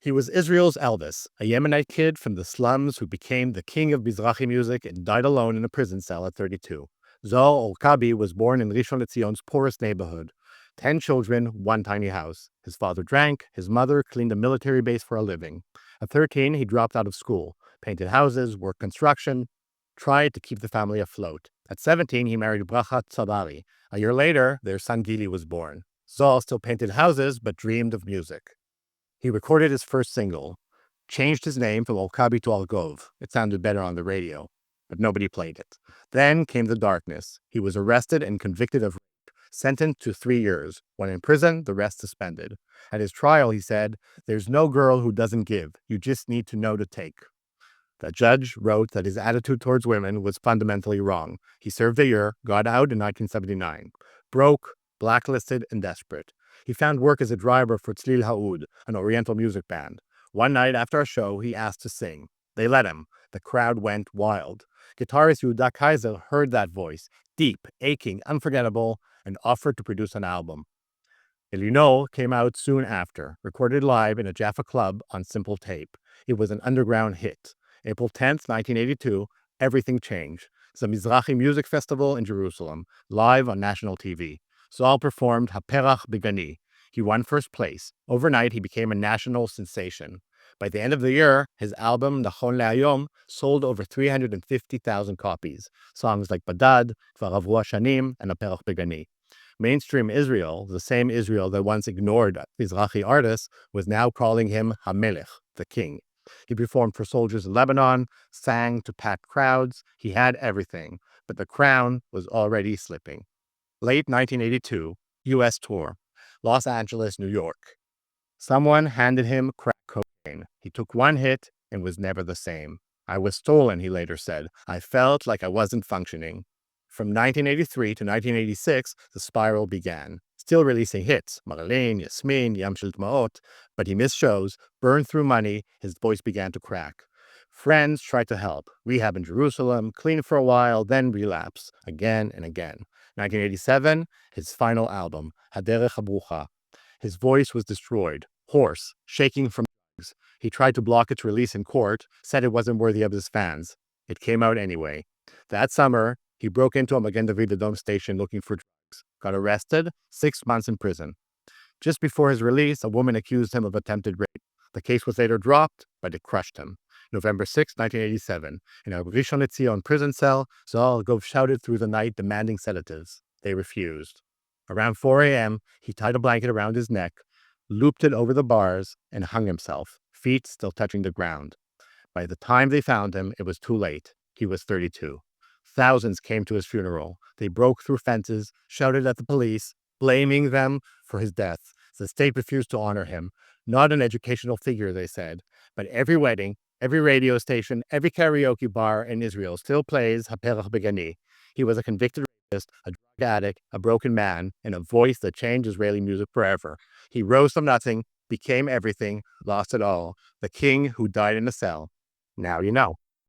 He was Israel's Elvis, a Yemenite kid from the slums who became the king of Mizrahi music and died alone in a prison cell at 32. Zohar Orkabi was born in Rishon LeZion's poorest neighborhood. 10 children, one tiny house. His father drank, his mother cleaned a military base for a living. At 13, he dropped out of school, painted houses, worked construction, tried to keep the family afloat. At 17, he married Bracha Tzvari. A year later, their son Gili was born. Zohar still painted houses, but dreamed of music. He recorded his first single, changed his name from Orkabi to Argov. It sounded better on the radio, but nobody played it. Then came the darkness. He was arrested and convicted of rape, sentenced to 3 years. When in prison, the rest suspended. At his trial, he said, "There's no girl who doesn't give. You just need to know to take." The judge wrote that his attitude towards women was fundamentally wrong. He served a year, got out in 1979. Broke, blacklisted, and desperate. He found work as a driver for Tzlil Ha'ud, an Oriental music band. One night after a show, he asked to sing. They let him. The crowd went wild. Guitarist Yehuda Kaiser heard that voice, deep, aching, unforgettable, and offered to produce an album. Elon came out soon after, recorded live in a Jaffa club on simple tape. It was an underground hit. April 10th, 1982, everything changed. The Mizrahi Music Festival in Jerusalem, live on national TV. Zohar performed Haperach Begani. He won first place. Overnight, he became a national sensation. By the end of the year, his album, Nachon Le'ayom, sold over 350,000 copies. Songs like Badad, Kvar Avru Hashanim, and Haperach Begani. Mainstream Israel, the same Israel that once ignored Mizrahi artists, was now calling him HaMelech, the king. He performed for soldiers in Lebanon, sang to packed crowds. He had everything, but the crown was already slipping. Late 1982, U.S. tour, Los Angeles, New York. Someone handed him crack cocaine. He took one hit and was never the same. "I was stolen," he later said. "I felt like I wasn't functioning." From 1983 to 1986, the spiral began. Still releasing hits, Marlene, Yasmin, Yam Shel Dmaot, but he missed shows, burned through money, his voice began to crack. Friends tried to help, rehab in Jerusalem, clean for a while, then relapse, again and again. 1987, his final album, Haderech HaBrucha. His voice was destroyed, hoarse, shaking from drugs. He tried to block its release in court, said it wasn't worthy of his fans. It came out anyway. That summer, he broke into a Magen David Adom station looking for drugs, got arrested, 6 months in prison. Just before his release, a woman accused him of attempted rape. The case was later dropped, but it crushed him. November 6, 1987, in a Rishon LeZion prison cell, Zohar Orkabi shouted through the night demanding sedatives. They refused. Around 4 a.m., he tied a blanket around his neck, looped it over the bars, and hung himself, feet still touching the ground. By the time they found him, it was too late. He was 32. Thousands came to his funeral. They broke through fences, shouted at the police, blaming them for his death. The state refused to honor him. Not an educational figure, they said. But every wedding, every radio station, every karaoke bar in Israel still plays Haperach Begani. He was a convicted rapist, a drug addict, a broken man, and a voice that changed Israeli music forever. He rose from nothing, became everything, lost it all. The king who died in a cell. Now you know.